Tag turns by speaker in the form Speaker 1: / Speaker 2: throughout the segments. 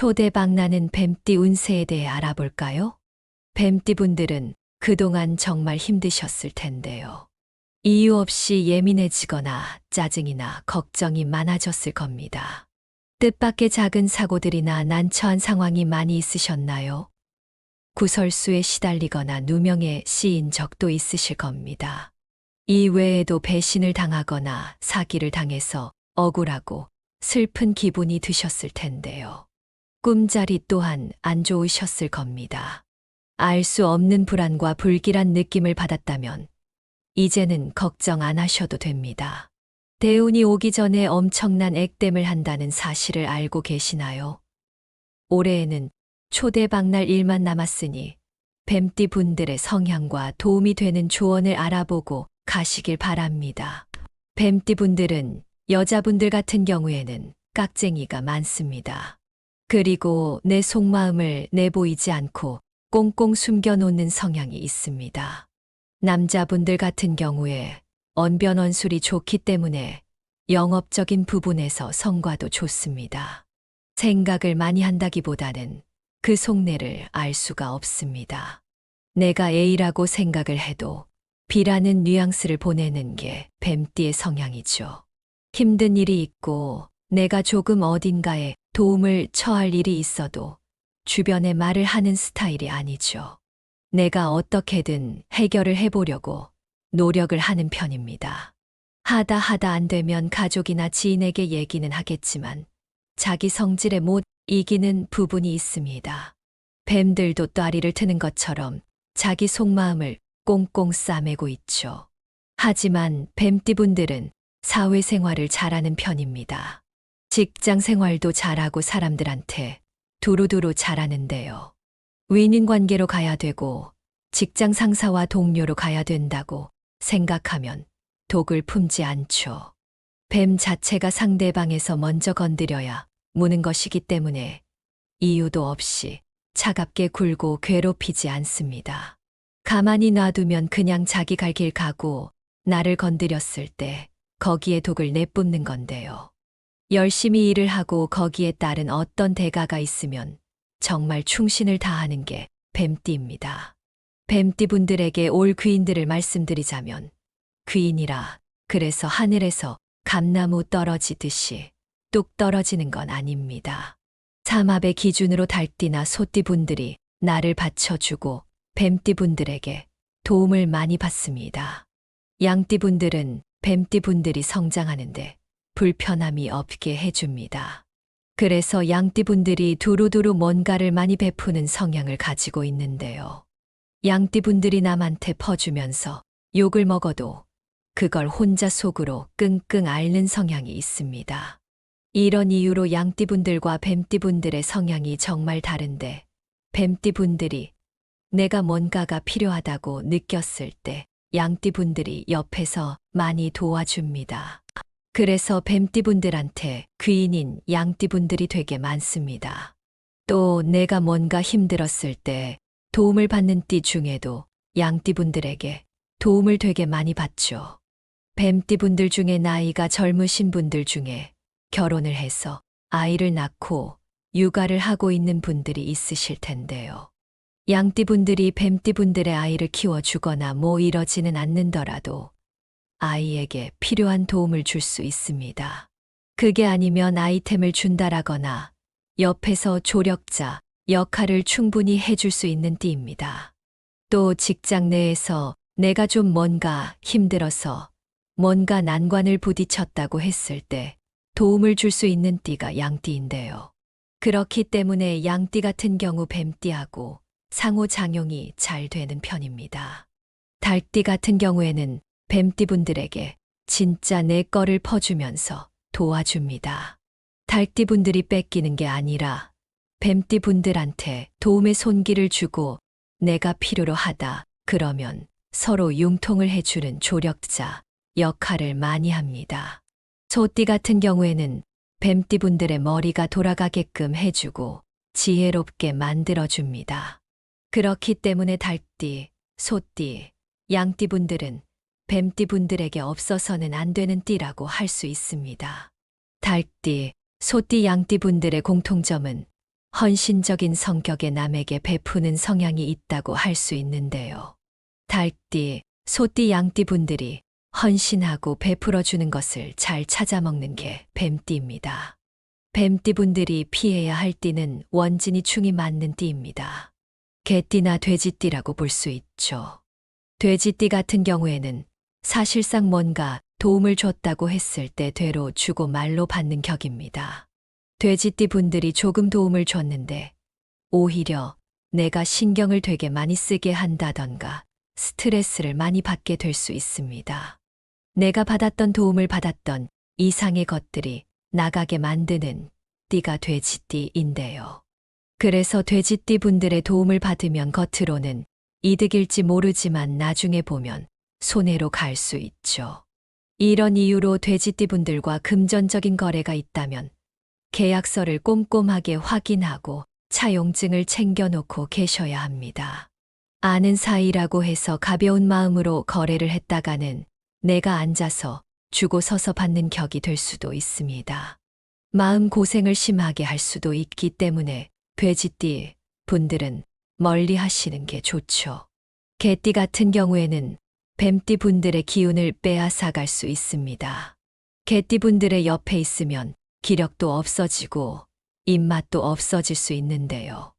Speaker 1: 초대박 나는 뱀띠 운세에 대해 알아볼까요? 뱀띠분들은 그동안 정말 힘드셨을 텐데요. 이유 없이 예민해지거나 짜증이나 걱정이 많아졌을 겁니다. 뜻밖의 작은 사고들이나 난처한 상황이 많이 있으셨나요? 구설수에 시달리거나 누명에 씌인 적도 있으실 겁니다. 이 외에도 배신을 당하거나 사기를 당해서 억울하고 슬픈 기분이 드셨을 텐데요. 꿈자리 또한 안 좋으셨을 겁니다. 알 수 없는 불안과 불길한 느낌을 받았다면 이제는 걱정 안 하셔도 됩니다. 대운이 오기 전에 엄청난 액땜을 한다는 사실을 알고 계시나요? 올해에는 초대박날 일만 남았으니 뱀띠 분들의 성향과 도움이 되는 조언을 알아보고 가시길 바랍니다. 뱀띠 분들은 여자분들 같은 경우에는 깍쟁이가 많습니다. 그리고 내 속마음을 내보이지 않고 꽁꽁 숨겨놓는 성향이 있습니다. 남자분들 같은 경우에 언변언술이 좋기 때문에 영업적인 부분에서 성과도 좋습니다. 생각을 많이 한다기보다는 그 속내를 알 수가 없습니다. 내가 A라고 생각을 해도 B라는 뉘앙스를 보내는 게 뱀띠의 성향이죠. 힘든 일이 있고 내가 조금 어딘가에 도움을 처할 일이 있어도 주변에 말을 하는 스타일이 아니죠. 내가 어떻게든 해결을 해보려고 노력을 하는 편입니다. 하다 안 되면 가족이나 지인에게 얘기는 하겠지만 자기 성질에 못 이기는 부분이 있습니다. 뱀들도 따리를 트는 것처럼 자기 속마음을 꽁꽁 싸매고 있죠. 하지만 뱀띠분들은 사회생활을 잘하는 편입니다. 직장 생활도 잘하고 사람들한테 두루두루 잘하는데요. 윈윈관계로 가야 되고 직장 상사와 동료로 가야 된다고 생각하면 독을 품지 않죠. 뱀 자체가 상대방에서 먼저 건드려야 무는 것이기 때문에 이유도 없이 차갑게 굴고 괴롭히지 않습니다. 가만히 놔두면 그냥 자기 갈 길 가고 나를 건드렸을 때 거기에 독을 내뿜는 건데요. 열심히 일을 하고 거기에 따른 어떤 대가가 있으면 정말 충신을 다하는 게 뱀띠입니다. 뱀띠분들에게 올 귀인들을 말씀드리자면 귀인이라 그래서 하늘에서 감나무 떨어지듯이 뚝 떨어지는 건 아닙니다. 삼합의 기준으로 달띠나 소띠분들이 나를 받쳐주고 뱀띠분들에게 도움을 많이 받습니다. 양띠분들은 뱀띠분들이 성장하는데 불편함이 없게 해줍니다. 그래서 양띠분들이 두루두루 뭔가를 많이 베푸는 성향을 가지고 있는데요. 양띠분들이 남한테 퍼주면서 욕을 먹어도 그걸 혼자 속으로 끙끙 앓는 성향이 있습니다. 이런 이유로 양띠분들과 뱀띠분들의 성향이 정말 다른데 뱀띠분들이 내가 뭔가가 필요하다고 느꼈을 때 양띠분들이 옆에서 많이 도와줍니다. 그래서 뱀띠분들한테 귀인인 양띠분들이 되게 많습니다. 또 내가 뭔가 힘들었을 때 도움을 받는 띠 중에도 양띠분들에게 도움을 되게 많이 받죠. 뱀띠분들 중에 나이가 젊으신 분들 중에 결혼을 해서 아이를 낳고 육아를 하고 있는 분들이 있으실 텐데요. 양띠분들이 뱀띠분들의 아이를 키워주거나 이러지는 않는더라도 아이에게 필요한 도움을 줄 수 있습니다. 그게 아니면 아이템을 준다라거나 옆에서 조력자 역할을 충분히 해줄 수 있는 띠입니다. 또 직장 내에서 내가 좀 뭔가 힘들어서 뭔가 난관을 부딪혔다고 했을 때 도움을 줄 수 있는 띠가 양띠인데요. 그렇기 때문에 양띠 같은 경우 뱀띠하고 상호작용이 잘 되는 편입니다. 달띠 같은 경우에는 뱀띠분들에게 진짜 내 거를 퍼주면서 도와줍니다. 달띠분들이 뺏기는 게 아니라 뱀띠분들한테 도움의 손길을 주고 내가 필요로 하다 그러면 서로 융통을 해주는 조력자 역할을 많이 합니다. 소띠 같은 경우에는 뱀띠분들의 머리가 돌아가게끔 해주고 지혜롭게 만들어줍니다. 그렇기 때문에 달띠, 소띠, 양띠분들은 뱀띠분들에게 없어서는 안 되는 띠라고 할 수 있습니다. 달띠, 소띠, 양띠분들의 공통점은 헌신적인 성격의 남에게 베푸는 성향이 있다고 할 수 있는데요. 달띠, 소띠, 양띠 분들이 헌신하고 베풀어 주는 것을 잘 찾아먹는 게 뱀띠입니다. 뱀띠 분들이 피해야 할 띠는 원진이 충이 맞는 띠입니다. 개띠나 돼지띠라고 볼 수 있죠. 돼지띠 같은 경우에는 사실상 뭔가 도움을 줬다고 했을 때 되로 주고 말로 받는 격입니다. 돼지띠 분들이 조금 도움을 줬는데 오히려 내가 신경을 되게 많이 쓰게 한다던가 스트레스를 많이 받게 될 수 있습니다. 내가 받았던 도움을 받았던 이상의 것들이 나가게 만드는 띠가 돼지띠인데요. 그래서 돼지띠 분들의 도움을 받으면 겉으로는 이득일지 모르지만 나중에 보면 손해로 갈 수 있죠. 이런 이유로 돼지띠 분들과 금전적인 거래가 있다면 계약서를 꼼꼼하게 확인하고 차용증을 챙겨놓고 계셔야 합니다. 아는 사이라고 해서 가벼운 마음으로 거래를 했다가는 내가 앉아서 주고 서서 받는 격이 될 수도 있습니다. 마음 고생을 심하게 할 수도 있기 때문에 돼지띠 분들은 멀리 하시는 게 좋죠. 개띠 같은 경우에는 뱀띠 분들의 기운을 빼앗아 갈 수 있습니다. 개띠 분들의 옆에 있으면 기력도 없어지고 입맛도 없어질 수 있는데요.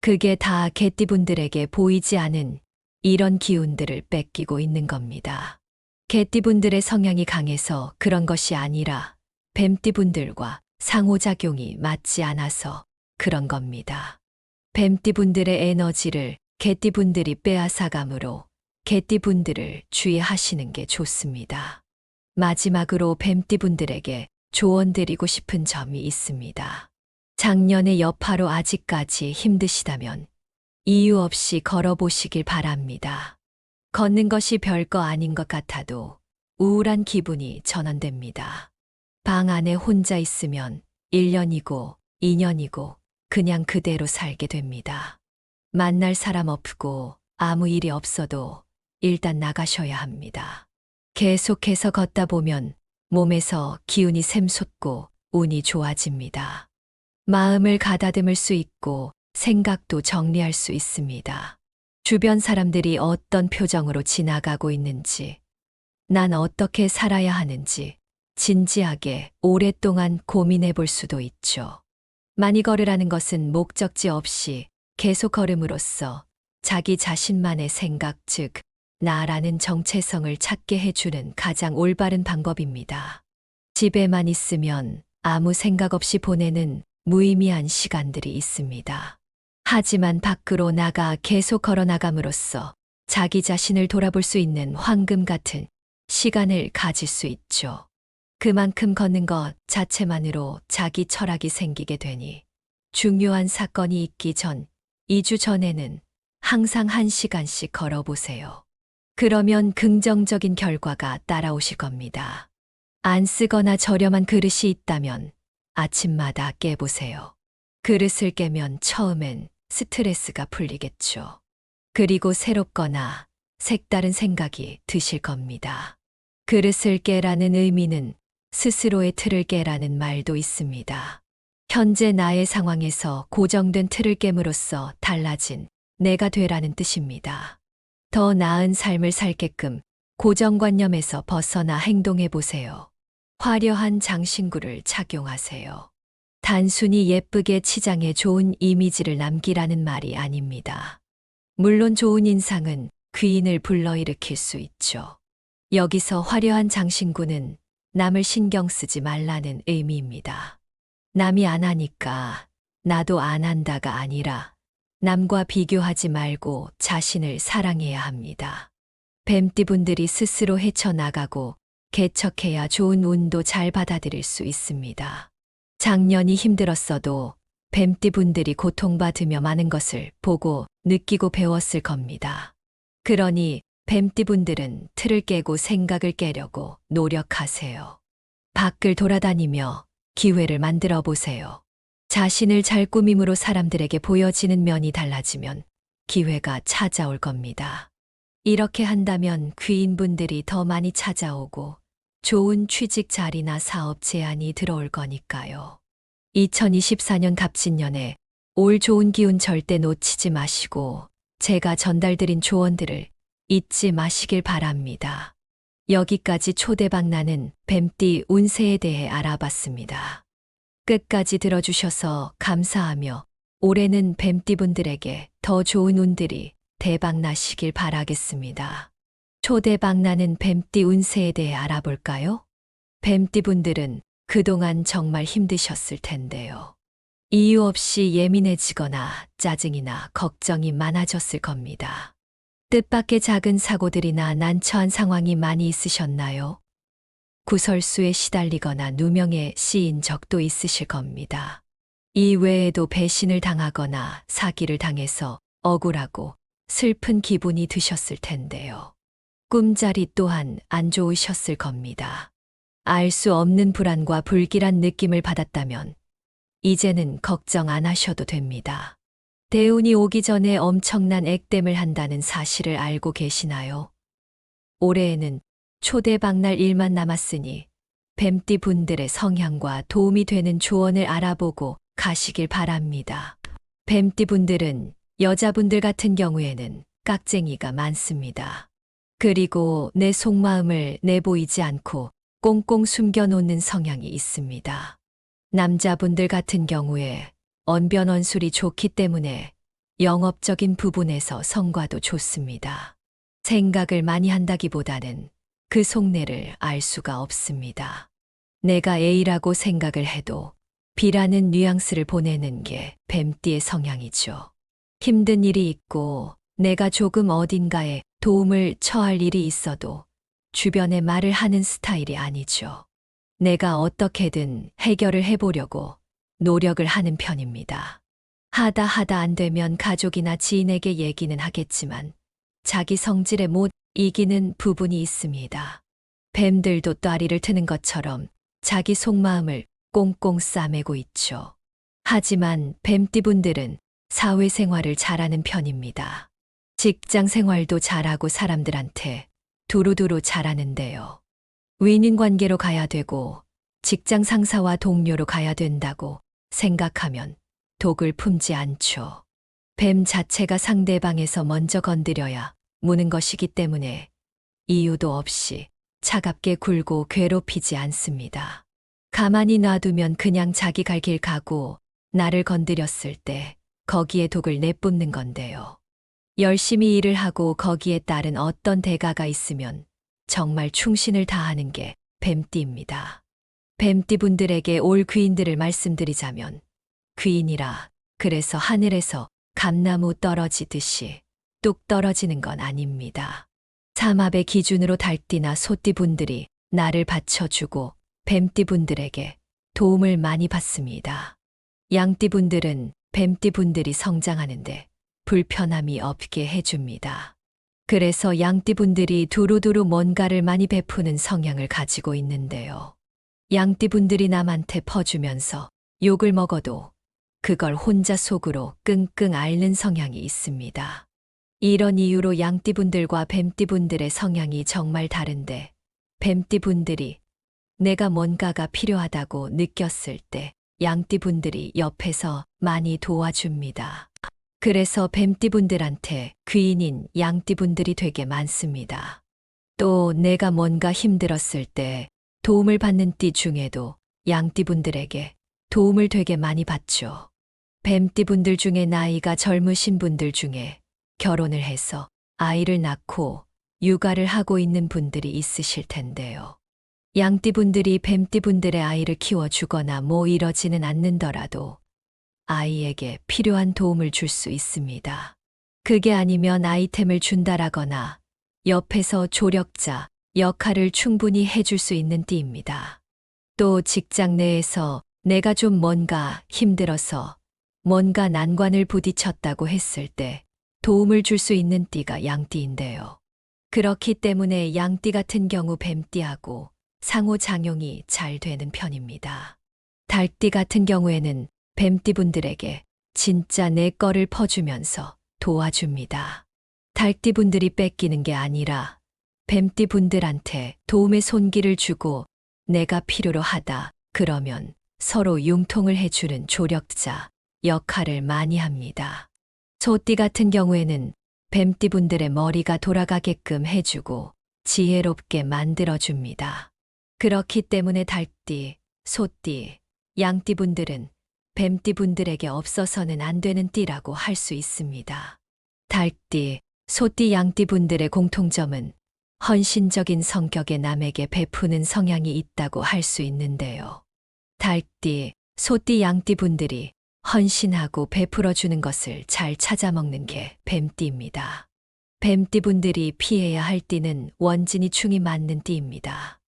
Speaker 1: 그게 다 개띠 분들에게 보이지 않은 이런 기운들을 뺏기고 있는 겁니다. 개띠 분들의 성향이 강해서 그런 것이 아니라 뱀띠 분들과 상호작용이 맞지 않아서 그런 겁니다. 뱀띠 분들의 에너지를 개띠 분들이 빼앗아가므로 개띠 분들을 주의하시는 게 좋습니다. 마지막으로 뱀띠 분들에게 조언 드리고 싶은 점이 있습니다. 작년의 여파로 아직까지 힘드시다면 이유 없이 걸어보시길 바랍니다. 걷는 것이 별거 아닌 것 같아도 우울한 기분이 전환됩니다. 방 안에 혼자 있으면 1년이고 2년이고 그냥 그대로 살게 됩니다. 만날 사람 없고 아무 일이 없어도 일단 나가셔야 합니다. 계속해서 걷다 보면 몸에서 기운이 샘솟고 운이 좋아집니다. 마음을 가다듬을 수 있고 생각도 정리할 수 있습니다. 주변 사람들이 어떤 표정으로 지나가고 있는지, 난 어떻게 살아야 하는지 진지하게 오랫동안 고민해 볼 수도 있죠. 많이 걸으라는 것은 목적지 없이 계속 걸음으로써 자기 자신만의 생각, 즉 나라는 정체성을 찾게 해주는 가장 올바른 방법입니다. 집에만 있으면 아무 생각 없이 보내는 무의미한 시간들이 있습니다. 하지만 밖으로 나가 계속 걸어나감으로써 자기 자신을 돌아볼 수 있는 황금 같은 시간을 가질 수 있죠. 그만큼 걷는 것 자체만으로 자기 철학이 생기게 되니 중요한 사건이 있기 전 2주 전에는 항상 1시간씩 걸어보세요. 그러면 긍정적인 결과가 따라오실 겁니다. 안 쓰거나 저렴한 그릇이 있다면 아침마다 깨보세요. 그릇을 깨면 처음엔 스트레스가 풀리겠죠. 그리고 새롭거나 색다른 생각이 드실 겁니다. 그릇을 깨라는 의미는 스스로의 틀을 깨라는 말도 있습니다. 현재 나의 상황에서 고정된 틀을 깨므로써 달라진 내가 되라는 뜻입니다. 더 나은 삶을 살게끔 고정관념에서 벗어나 행동해 보세요. 화려한 장신구를 착용하세요. 단순히 예쁘게 치장해 좋은 이미지를 남기라는 말이 아닙니다. 물론 좋은 인상은 귀인을 불러일으킬 수 있죠. 여기서 화려한 장신구는 남을 신경 쓰지 말라는 의미입니다. 남이 안 하니까 나도 안 한다가 아니라 남과 비교하지 말고 자신을 사랑해야 합니다. 뱀띠분들이 스스로 헤쳐나가고 개척해야 좋은 운도 잘 받아들일 수 있습니다. 작년이 힘들었어도 뱀띠분들이 고통받으며 많은 것을 보고 느끼고 배웠을 겁니다. 그러니 뱀띠분들은 틀을 깨고 생각을 깨려고 노력하세요. 밖을 돌아다니며 기회를 만들어 보세요. 자신을 잘 꾸밈으로 사람들에게 보여지는 면이 달라지면 기회가 찾아올 겁니다. 이렇게 한다면 귀인분들이 더 많이 찾아오고 좋은 취직 자리나 사업 제안이 들어올 거니까요. 2024년 갑진년에 올 좋은 기운 절대 놓치지 마시고 제가 전달드린 조언들을 잊지 마시길 바랍니다. 여기까지 초대박 나는 뱀띠 운세에 대해 알아봤습니다. 끝까지 들어주셔서 감사하며 올해는 뱀띠분들에게 더 좋은 운들이 대박 나시길 바라겠습니다. 초대박 나는 뱀띠 운세에 대해 알아볼까요? 뱀띠분들은 그동안 정말 힘드셨을 텐데요. 이유 없이 예민해지거나 짜증이나 걱정이 많아졌을 겁니다. 뜻밖의 작은 사고들이나 난처한 상황이 많이 있으셨나요? 구설수에 시달리거나 누명에 씌인 적도 있으실 겁니다. 이 외에도 배신을 당하거나 사기를 당해서 억울하고 슬픈 기분이 드셨을 텐데요. 꿈자리 또한 안 좋으셨을 겁니다. 알 수 없는 불안과 불길한 느낌을 받았다면 이제는 걱정 안 하셔도 됩니다. 대운이 오기 전에 엄청난 액땜을 한다는 사실을 알고 계시나요? 올해에는 초대박날 일만 남았으니 뱀띠 분들의 성향과 도움이 되는 조언을 알아보고 가시길 바랍니다. 뱀띠 분들은 여자분들 같은 경우에는 깍쟁이가 많습니다. 그리고 내 속마음을 내보이지 않고 꽁꽁 숨겨놓는 성향이 있습니다. 남자분들 같은 경우에 언변언술이 좋기 때문에 영업적인 부분에서 성과도 좋습니다. 생각을 많이 한다기보다는 그 속내를 알 수가 없습니다. 내가 A라고 생각을 해도 B라는 뉘앙스를 보내는 게 뱀띠의 성향이죠. 힘든 일이 있고 내가 조금 어딘가에 도움을 처할 일이 있어도 주변에 말을 하는 스타일이 아니죠. 내가 어떻게든 해결을 해보려고 노력을 하는 편입니다. 하다 안 되면 가족이나 지인에게 얘기는 하겠지만 자기 성질에 못 이기는 부분이 있습니다. 뱀들도 따리를 트는 것처럼 자기 속마음을 꽁꽁 싸매고 있죠. 하지만 뱀띠분들은 사회생활을 잘하는 편입니다. 직장 생활도 잘하고 사람들한테 두루두루 잘하는데요. 윈윈관계로 가야 되고 직장 상사와 동료로 가야 된다고 생각하면 독을 품지 않죠. 뱀 자체가 상대방에서 먼저 건드려야 무는 것이기 때문에 이유도 없이 차갑게 굴고 괴롭히지 않습니다. 가만히 놔두면 그냥 자기 갈 길 가고 나를 건드렸을 때 거기에 독을 내뿜는 건데요. 열심히 일을 하고 거기에 따른 어떤 대가가 있으면 정말 충신을 다하는 게 뱀띠입니다. 뱀띠분들에게 올 귀인들을 말씀드리자면 귀인이라 그래서 하늘에서 감나무 떨어지듯이 뚝 떨어지는 건 아닙니다. 삼합의 기준으로 달띠나 소띠분들이 나를 받쳐주고 뱀띠분들에게 도움을 많이 받습니다. 양띠분들은 뱀띠분들이 성장하는데 불편함이 없게 해줍니다. 그래서 양띠분들이 두루두루 뭔가를 많이 베푸는 성향을 가지고 있는데요. 양띠분들이 남한테 퍼주면서 욕을 먹어도 그걸 혼자 속으로 끙끙 앓는 성향이 있습니다. 이런 이유로 양띠분들과 뱀띠분들의 성향이 정말 다른데 뱀띠분들이 내가 뭔가가 필요하다고 느꼈을 때 양띠분들이 옆에서 많이 도와줍니다. 그래서 뱀띠분들한테 귀인인 양띠분들이 되게 많습니다. 또 내가 뭔가 힘들었을 때 도움을 받는 띠 중에도 양띠분들에게 도움을 되게 많이 받죠. 뱀띠분들 중에 나이가 젊으신 분들 중에 결혼을 해서 아이를 낳고 육아를 하고 있는 분들이 있으실 텐데요. 양띠분들이 뱀띠분들의 아이를 키워주거나 뭐 이러지는 않는더라도 아이에게 필요한 도움을 줄 수 있습니다. 그게 아니면 아이템을 준다라거나 옆에서 조력자 역할을 충분히 해줄 수 있는 띠입니다. 또 직장 내에서 내가 좀 뭔가 힘들어서 뭔가 난관을 부딪혔다고 했을 때 도움을 줄 수 있는 띠가 양띠인데요. 그렇기 때문에 양띠 같은 경우 뱀띠하고 상호작용이 잘 되는 편입니다. 달띠 같은 경우에는 뱀띠분들에게 진짜 내 거를 퍼주면서 도와줍니다. 달띠분들이 뺏기는 게 아니라 뱀띠분들한테 도움의 손길을 주고 내가 필요로 하다 그러면 서로 융통을 해주는 조력자, 역할을 많이 합니다. 소띠 같은 경우에는 뱀띠분들의 머리가 돌아가게끔 해주고 지혜롭게 만들어줍니다. 그렇기 때문에 달띠, 소띠, 양띠분들은 뱀띠분들에게 없어서는 안 되는 띠라고 할 수 있습니다. 달띠, 소띠, 양띠분들의 공통점은 헌신적인 성격의 남에게 베푸는 성향이 있다고 할 수 있는데요. 달띠, 소띠, 양띠분들이 헌신하고 베풀어주는 것을 잘 찾아먹는 게 뱀띠입니다. 뱀띠분들이 피해야 할 띠는 원진이 충이 맞는 띠입니다.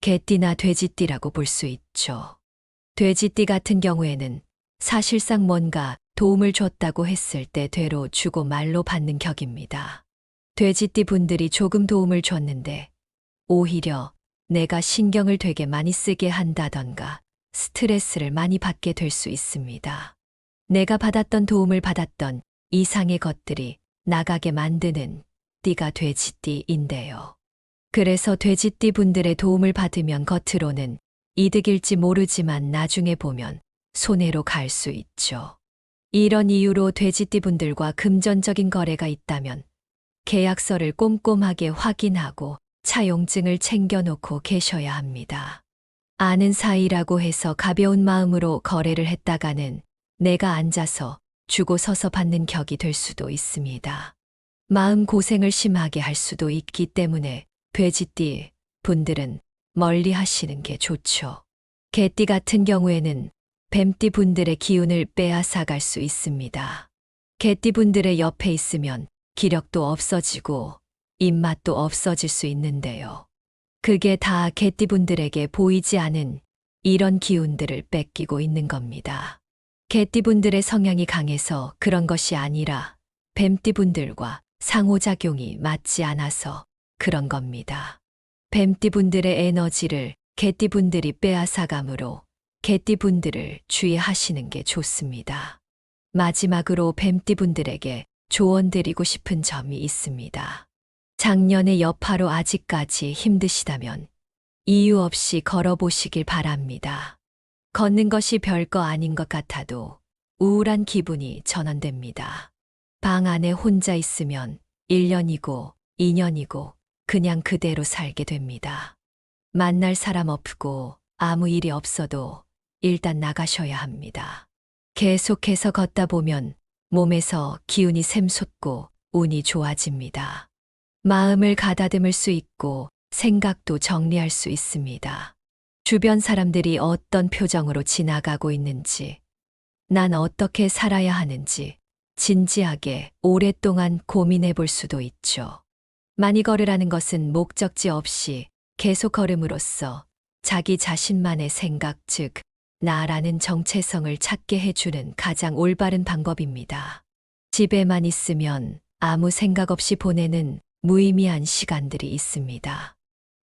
Speaker 1: 개띠나 돼지띠라고 볼 수 있죠. 돼지띠 같은 경우에는 사실상 뭔가 도움을 줬다고 했을 때 되로 주고 말로 받는 격입니다. 돼지띠 분들이 조금 도움을 줬는데 오히려 내가 신경을 되게 많이 쓰게 한다던가 스트레스를 많이 받게 될 수 있습니다. 내가 받았던 도움을 받았던 이상의 것들이 나가게 만드는 띠가 돼지띠인데요. 그래서 돼지띠 분들의 도움을 받으면 겉으로는 이득일지 모르지만 나중에 보면 손해로 갈 수 있죠. 이런 이유로 돼지띠 분들과 금전적인 거래가 있다면 계약서를 꼼꼼하게 확인하고 차용증을 챙겨놓고 계셔야 합니다. 아는 사이라고 해서 가벼운 마음으로 거래를 했다가는 내가 앉아서 주고 서서 받는 격이 될 수도 있습니다. 마음 고생을 심하게 할 수도 있기 때문에 돼지띠 분들은 멀리 하시는 게 좋죠. 개띠 같은 경우에는 뱀띠 분들의 기운을 빼앗아 갈 수 있습니다. 개띠 분들의 옆에 있으면 기력도 없어지고 입맛도 없어질 수 있는데요. 그게 다 개띠 분들에게 보이지 않은 이런 기운들을 뺏기고 있는 겁니다. 개띠 분들의 성향이 강해서 그런 것이 아니라 뱀띠 분들과 상호작용이 맞지 않아서 그런 겁니다. 뱀띠 분들의 에너지를 개띠 분들이 빼앗아가므로 개띠 분들을 주의하시는 게 좋습니다. 마지막으로 뱀띠 분들에게 조언 드리고 싶은 점이 있습니다. 작년의 여파로 아직까지 힘드시다면 이유 없이 걸어보시길 바랍니다. 걷는 것이 별거 아닌 것 같아도 우울한 기분이 전환됩니다. 방 안에 혼자 있으면 1년이고 2년이고 그냥 그대로 살게 됩니다. 만날 사람 없고 아무 일이 없어도 일단 나가셔야 합니다. 계속해서 걷다 보면 몸에서 기운이 샘솟고 운이 좋아집니다. 마음을 가다듬을 수 있고 생각도 정리할 수 있습니다. 주변 사람들이 어떤 표정으로 지나가고 있는지, 난 어떻게 살아야 하는지 진지하게 오랫동안 고민해 볼 수도 있죠. 많이 걸으라는 것은 목적지 없이 계속 걸음으로써 자기 자신만의 생각, 즉 나라는 정체성을 찾게 해주는 가장 올바른 방법입니다. 집에만 있으면 아무 생각 없이 보내는 무의미한 시간들이 있습니다.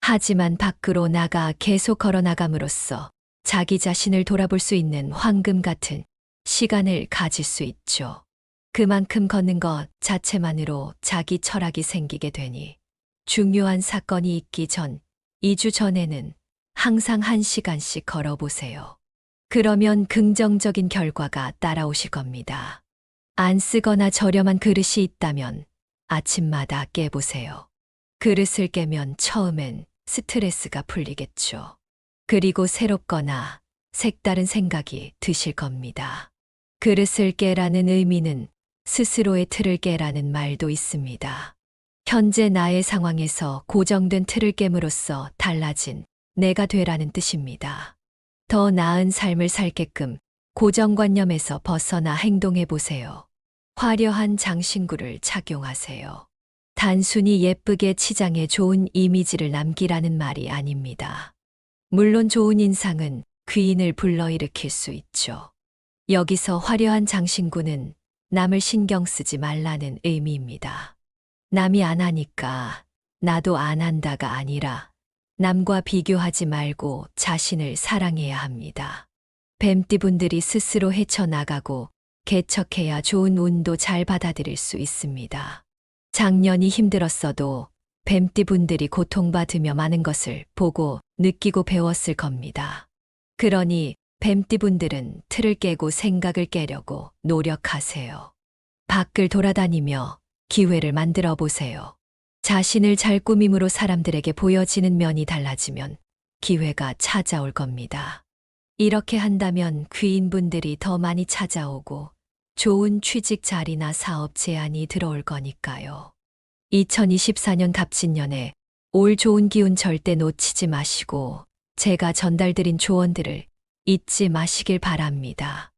Speaker 1: 하지만 밖으로 나가 계속 걸어나감으로써 자기 자신을 돌아볼 수 있는 황금 같은 시간을 가질 수 있죠. 그만큼 걷는 것 자체만으로 자기 철학이 생기게 되니 중요한 사건이 있기 전 2주 전에는 항상 1시간씩 걸어보세요. 그러면 긍정적인 결과가 따라오실 겁니다. 안 쓰거나 저렴한 그릇이 있다면 아침마다 깨보세요. 그릇을 깨면 처음엔 스트레스가 풀리겠죠. 그리고 새롭거나 색다른 생각이 드실 겁니다. 그릇을 깨라는 의미는 스스로의 틀을 깨라는 말도 있습니다. 현재 나의 상황에서 고정된 틀을 깨므로써 달라진 내가 되라는 뜻입니다. 더 나은 삶을 살게끔 고정관념에서 벗어나 행동해 보세요. 화려한 장신구를 착용하세요. 단순히 예쁘게 치장해 좋은 이미지를 남기라는 말이 아닙니다. 물론 좋은 인상은 귀인을 불러일으킬 수 있죠. 여기서 화려한 장신구는 남을 신경 쓰지 말라는 의미입니다. 남이 안 하니까 나도 안 한다가 아니라 남과 비교하지 말고 자신을 사랑해야 합니다. 뱀띠분들이 스스로 헤쳐나가고 개척해야 좋은 운도 잘 받아들일 수 있습니다. 작년이 힘들었어도 뱀띠분들이 고통받으며 많은 것을 보고 느끼고 배웠을 겁니다. 그러니 뱀띠분들은 틀을 깨고 생각을 깨려고 노력하세요. 밖을 돌아다니며 기회를 만들어 보세요. 자신을 잘 꾸밈으로 사람들에게 보여지는 면이 달라지면 기회가 찾아올 겁니다. 이렇게 한다면 귀인분들이 더 많이 찾아오고 좋은 취직 자리나 사업 제안이 들어올 거니까요. 2024년 갑진년에 올 좋은 기운 절대 놓치지 마시고 제가 전달드린 조언들을 잊지 마시길 바랍니다.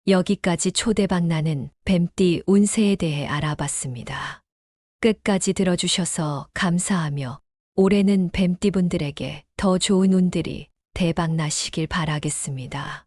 Speaker 1: 여기까지 초대박 나는 뱀띠 운세에 대해 알아봤습니다. 끝까지 들어주셔서 감사하며 올해는 뱀띠분들에게 더 좋은 운들이 대박 나시길 바라겠습니다.